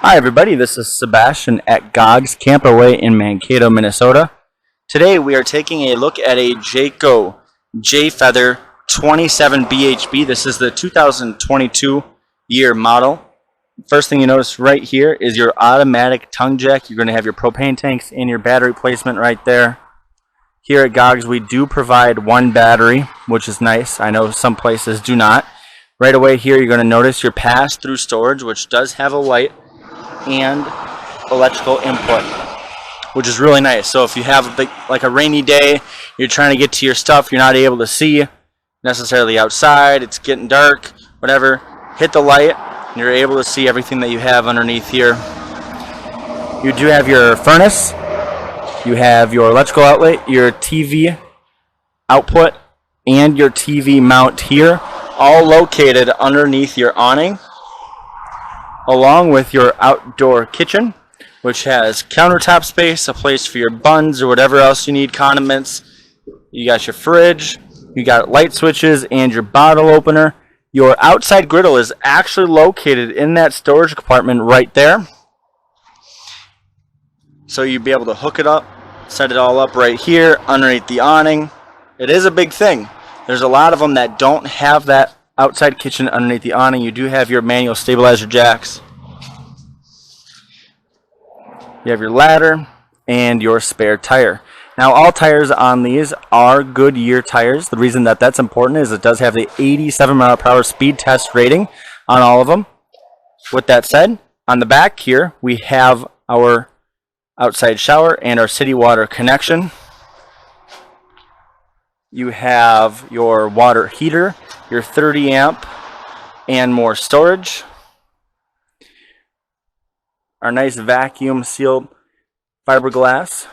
Hi everybody, this is Sebastian at Gog's Camperway in Mankato, Minnesota. Today we are taking a look at a Jayco Jay Feather 27 BHB. This is the 2022 year model. First thing you notice right here is your automatic tongue jack. You're going to have your propane tanks and your battery placement right there. Here at Gog's we do provide one battery, which is nice. I know some places do not. Right away here you're going to notice your pass-through storage, which does have a light and electrical input, which is really nice. So if you have a rainy day, you're trying to get to your stuff, you're not able to see necessarily outside, it's getting dark, whatever, hit the light and you're able to see everything that you have underneath here. You do have your furnace, you have your electrical outlet, your TV output, and your TV mount here, all located underneath your awning, along with your outdoor kitchen, which has countertop space, a place for your buns or whatever else you need, condiments. You got your fridge, you got light switches, and your bottle opener. Your outside griddle is actually located in that storage compartment right there. So you'd be able to hook it up, set it all up right here underneath the awning. It is a big thing. There's a lot of them that don't have that outside kitchen underneath the awning. You do have your manual stabilizer jacks. You have your ladder and your spare tire. Now all tires on these are Goodyear tires. The reason that that's important is it does have the 87 mile per hour speed test rating on all of them. With that said, on the back here we have our outside shower and our city water connection. You have your water heater, your 30 amp and more storage. Our nice vacuum sealed fiberglass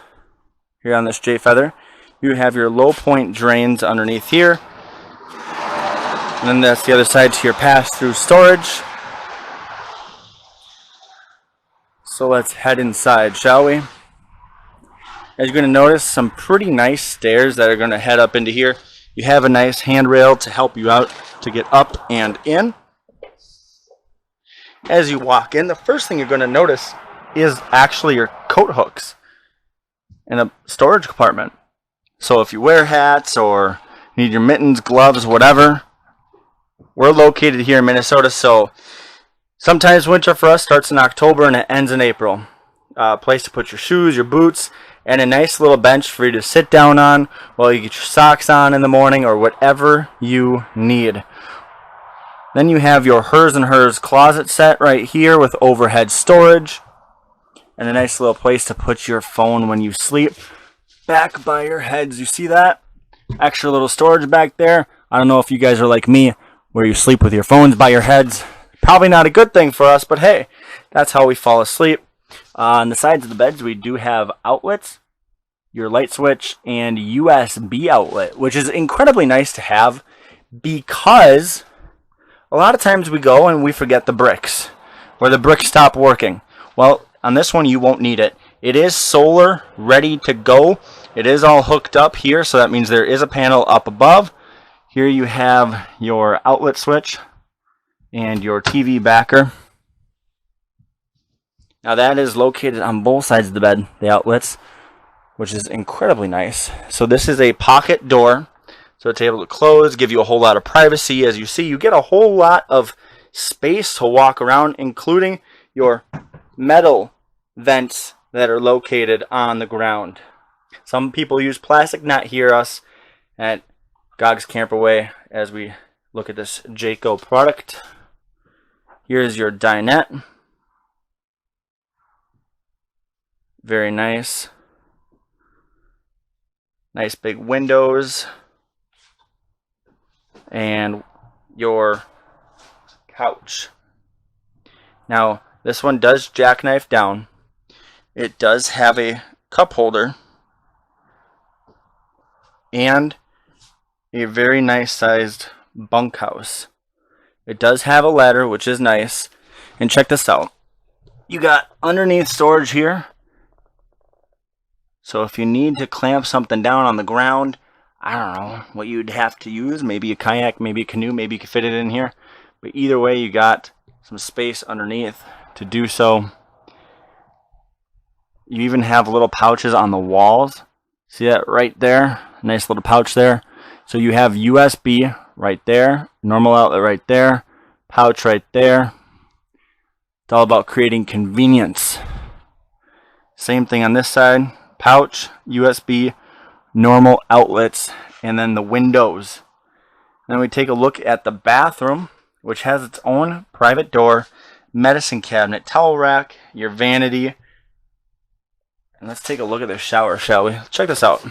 here on this Jay Feather. You have your low point drains underneath here. And then that's the other side to your pass-through storage. So let's head inside, shall we? As you're going to notice, some pretty nice stairs that are going to head up into here. You have a nice handrail to help you out to get up and in. As you walk in, the first thing you're going to notice is actually your coat hooks in a storage compartment. So if you wear hats or need your mittens, gloves, whatever, we're located here in Minnesota, so sometimes winter for us starts in October and it ends in April. Place to put your shoes, your boots, and a nice little bench for you to sit down on while you get your socks on in the morning or whatever you need. Then you have your hers and hers closet set right here with overhead storage and a nice little place to put your phone when you sleep. Back by your heads, you see that? Extra little storage back there. I don't know if you guys are like me where you sleep with your phones by your heads. Probably not a good thing for us, but hey, that's how we fall asleep. On the sides of the beds we do have outlets, your light switch, and USB outlet, which is incredibly nice to have because a lot of times we go and we forget the bricks, or the bricks stop working. Well, on this one you won't need it. It is solar ready to go. It is all hooked up here, so that means there is a panel up above. Here you have your outlet switch and your TV backer. Now that is located on both sides of the bed, the outlets, which is incredibly nice. So this is a pocket door, so it's able to close, give you a whole lot of privacy. As you see, you get a whole lot of space to walk around, including your metal vents that are located on the ground. Some people use plastic, not here us at Gog's Camperway as we look at this Jayco product. Here's your dinette. Very nice. Nice big windows. And your couch. Now, this one does jackknife down. It does have a cup holder and a very nice sized bunkhouse. It does have a ladder, which is nice. And check this out. You got underneath storage here. So if you need to clamp something down on the ground, I don't know what you'd have to use. Maybe a kayak, maybe a canoe, maybe you could fit it in here. But either way, you got some space underneath to do so. You even have little pouches on the walls. See that right there? Nice little pouch there. So you have USB right there, normal outlet right there, pouch right there. It's all about creating convenience. Same thing on this side. Pouch, USB, normal outlets, and then the windows. Then we take a look at the bathroom, which has its own private door, medicine cabinet, towel rack, your vanity. And let's take a look at the shower, shall we? Check this out.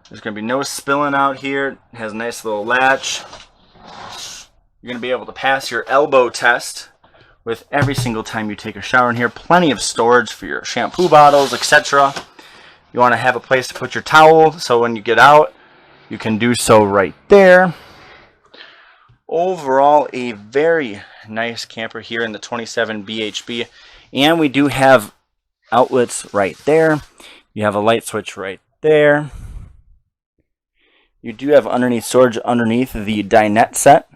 There's going to be no spilling out here. It has a nice little latch. You're going to be able to pass your elbow test with every single time you take a shower in here. Plenty of storage for your shampoo bottles, etc. You want to have a place to put your towel, so when you get out, you can do so right there. Overall, a very nice camper here in the 27 BHB. And we do have outlets right there. You have a light switch right there. You do have underneath storage underneath the dinette set.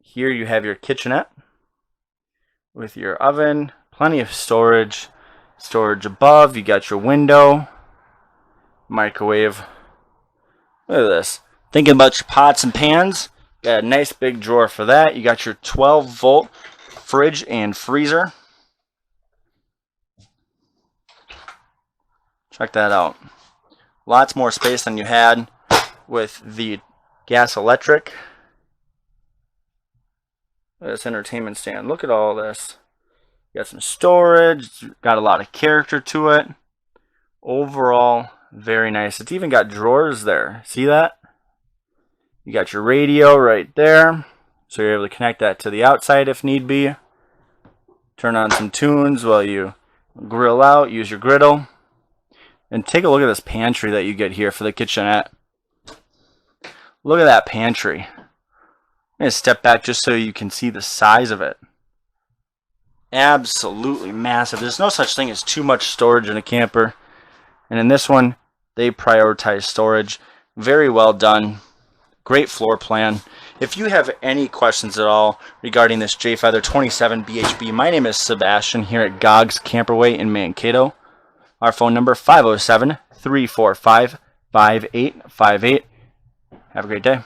Here you have your kitchenette with your oven, plenty of storage. Storage above, you got your window, microwave. Look at this. Thinking about your pots and pans, got a nice big drawer for that. You got your 12-volt fridge and freezer. Check that out. Lots more space than you had with the gas electric. This entertainment stand. Look at all this. You got some storage. It's got a lot of character to it. Overall, very nice. It's even got drawers there. See that? You got your radio right there. So you're able to connect that to the outside if need be. Turn on some tunes while you grill out. Use your griddle. And take a look at this pantry that you get here for the kitchenette. Look at that pantry. I'm going to step back just so you can see the size of it. Absolutely massive. There's no such thing as too much storage in a camper. And in this one, they prioritize storage. Very well done. Great floor plan. If you have any questions at all regarding this Jay Feather 27 BHB, my name is Sebastian here at Gogs Camperway in Mankato. Our phone number 507-345-5858. Have a great day.